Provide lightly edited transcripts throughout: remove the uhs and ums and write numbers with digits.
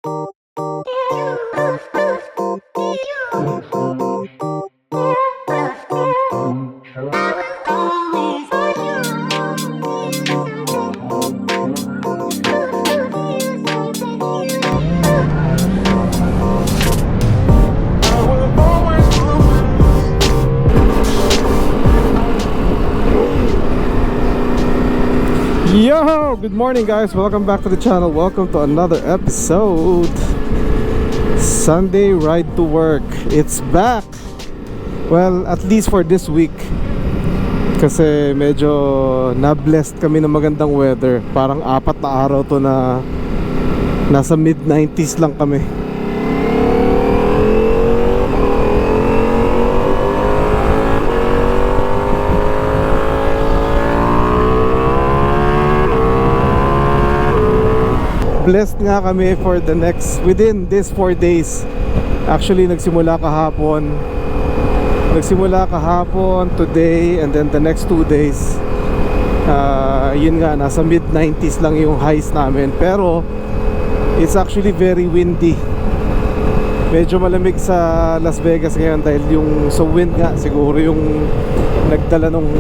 Yo, good morning guys, welcome back to the channel. Welcome to another episode. Sunday ride to work, it's back. Well, at least for this week, kasi medyo na-blessed kami ng magandang weather. Parang 4 na araw to na nasa mid-90s lang kami. Blessed nga kami for the next, within this 4 days. Actually nagsimula kahapon, today, and then the next 2 days. Yun nga, nasa mid-90s lang yung highs namin. Pero it's actually very windy. Medyo malamig sa Las Vegas ngayon dahil yung so wind nga siguro yung nagdala nung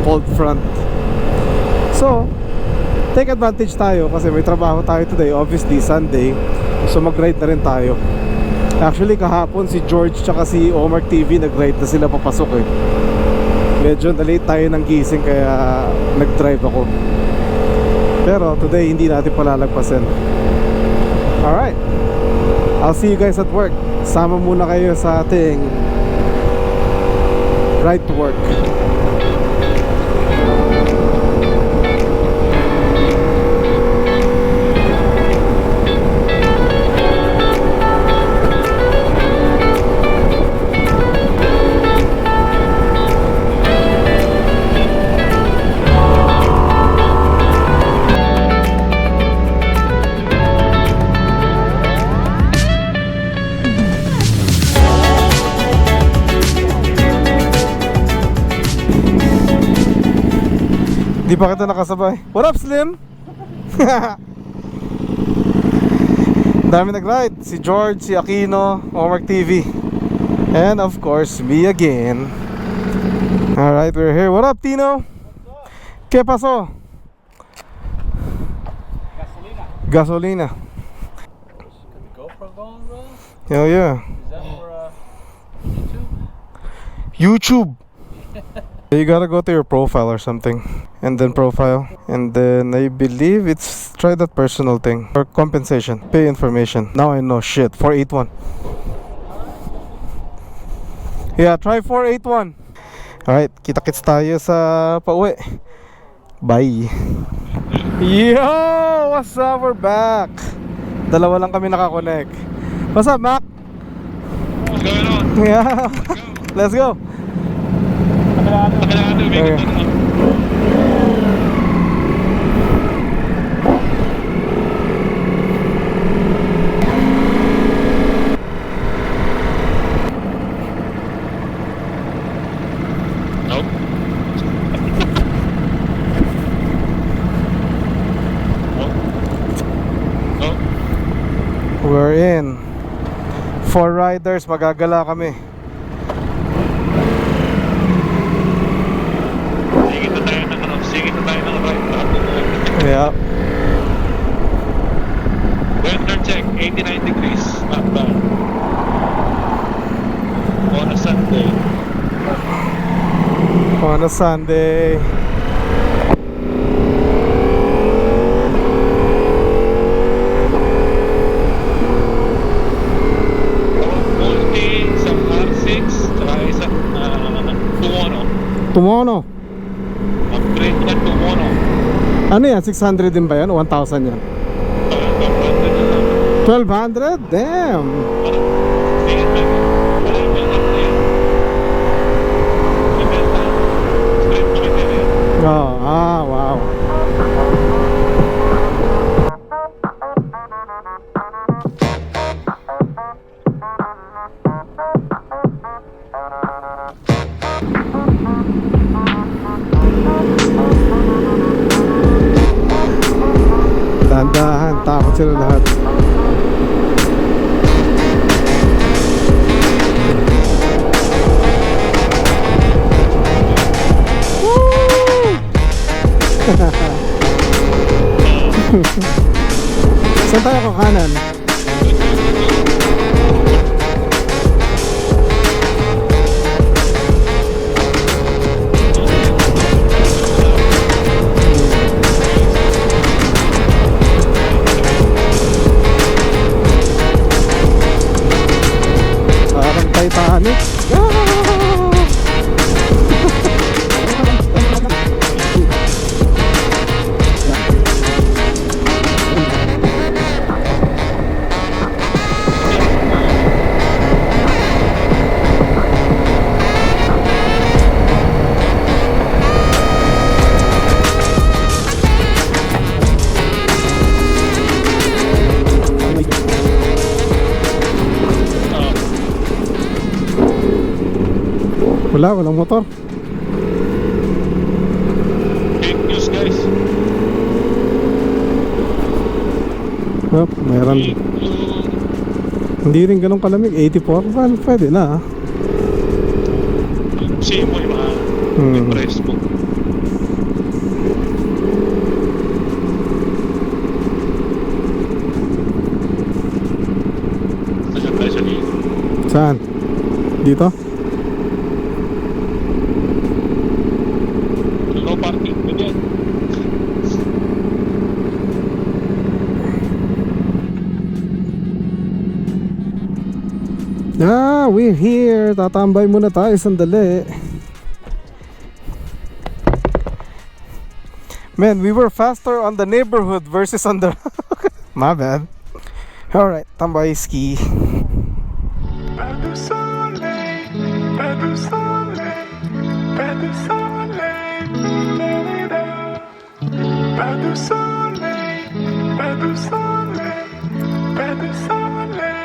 cold front. So take advantage tayo kasi may trabaho tayo today, obviously Sunday. So mag-ride na rin tayo. Actually kahapon si George tsaka si Omar TV nag-ride na sila papasok eh. Medyo na-late tayo ng gising kaya nag-drive ako. Pero today hindi natin palalagpasin. Alright, I'll see you guys at work. Sama muna kayo sa ating ride to work. Di pa kita nakasabay. What up, Slim? Dami nag-ride. Si George, si Aquino, Omar TV, and of course me again. Alright, we're here. What up, Tino? ¿Qué pasó? Gasolina. GoPro going, bro? Hell yeah. Is that for YouTube. YouTube? You gotta go to your profile or something, and then profile, and then I believe it's try that personal thing or compensation, pay information. Now I know shit. 481. Yeah, try 481. Alright, kita-kits tayo sa pauwi. Bye. Yo, what's up? We're back. Dalawa lang kami nakakonect. What's up, Mac? What's going on? Yeah. Let's go. Okay. Nope. Nope. We're in. 4 riders, magagala kami. Singit na tayo ng right. Yeah. Weather check, 89 degrees. Not bad. On a Sunday. On a Sunday. Multi, isang R6, tsaka isang Tuono. Tumono. Upgrade na Tuono. Ano yan? 600 din ba yan? 1,000 yan? 1,200? Damn. Singit na. Oh, wow. Dahan-dahan, takot sila lahat. Saan tayo kakanan? Parang Titanic. Walang motor. Fake news, guys. Oh, mayroon. Fake news. Hindi rin ganun kalamig. 84? Well, pwede na. Same mo yung mga impress mo. Saan tayo sa ligo? Saan? Dito? No parking. Ganyan. We're here. Tatambay muna tayo sandali. Man, we were faster on the neighborhood versus on the my bad. Alright, tambay ski. Pas de soleil, pas de soleil, pas de soleil, pas de soleil, pas de soleil, pas de soleil.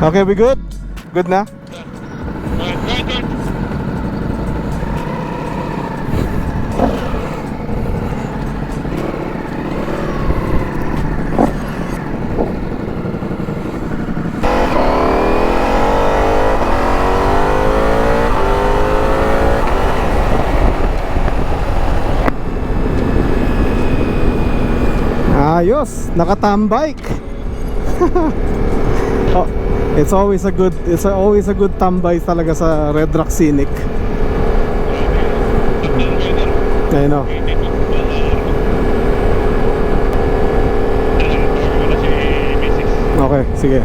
Okay, we good? Good na? Good. Ayos, nakatambike. Oh, it's always a good tambay talaga sa Red Rock Scenic. I know. Okay, sige.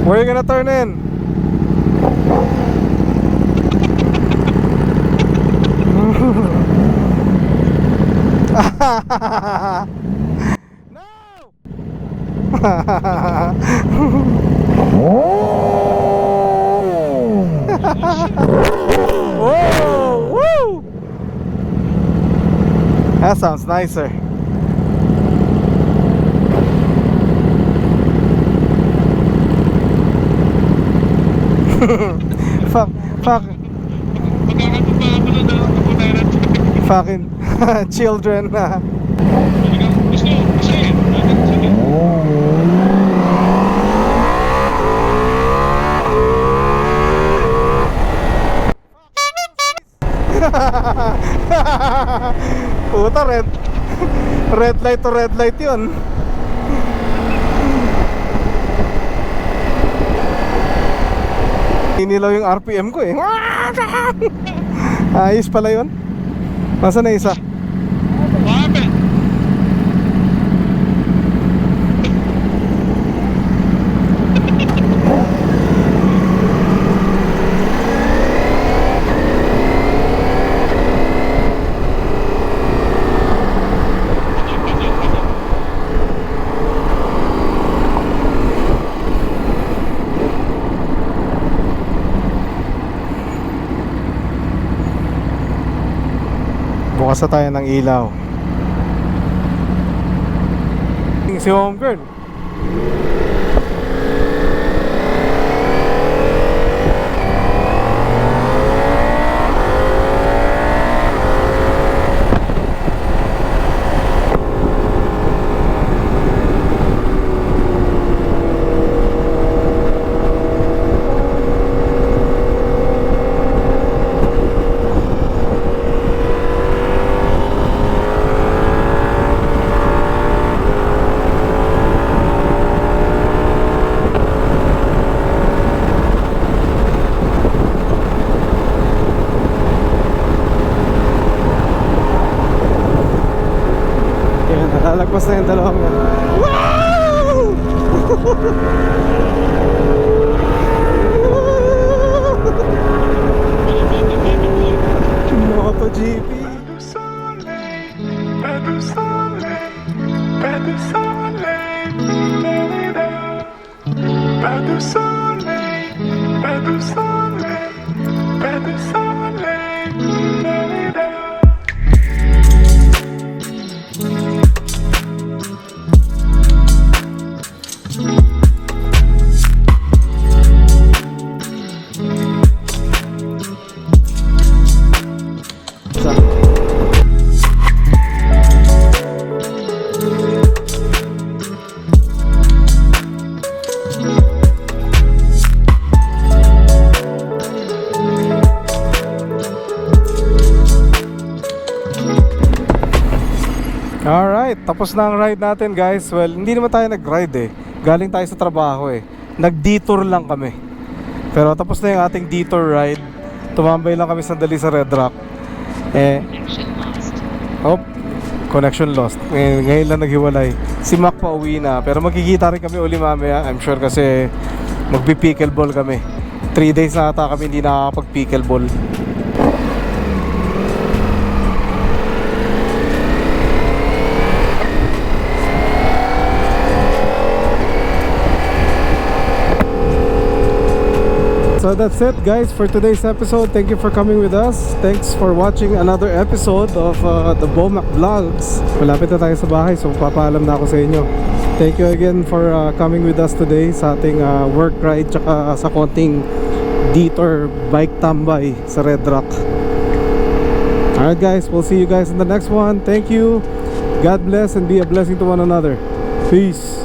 Where are you gonna turn in? Whoa! Woo! That sounds nicer. Fucking children. Puta, red light to red light yun. Inilaw yung RPM ko eh. Ayos pala yun. Nasaan na isa? What happened? Bukas na tayo ng ilaw. Si home girl. Lalagpas na yung dalawang yan. Wow! MotoGP. Pas de soleil, pas de soleil, pas de soleil, pas de soleil, pas de soleil. Alright, tapos na ang ride natin guys. Well, hindi naman tayo nag-ride eh. Galing tayo sa trabaho eh. Nag-detour lang kami. Pero tapos na yung ating detour ride. Tumambay lang kami sandali sa Red Rock. Connection lost. Ngayon lang naghiwalay. Si Mac pa uwi na. Pero magkikita rin kami uli mamaya, I'm sure, kasi magpi-pickleball kami. 3 days na ata kami hindi nakakapag-pickleball. So that's it guys for today's episode. Thank you for coming with us. Thanks for watching another episode of the Bomac Vlogs. Malapit na tayo sa bahay, so papaalam na ako sa inyo. Thank you again for coming with us today sa ating work ride tsaka sa konting detour bike tambay sa Red Rock. Alright guys, we'll see you guys in the next one. Thank you. God bless and be a blessing to one another. Peace.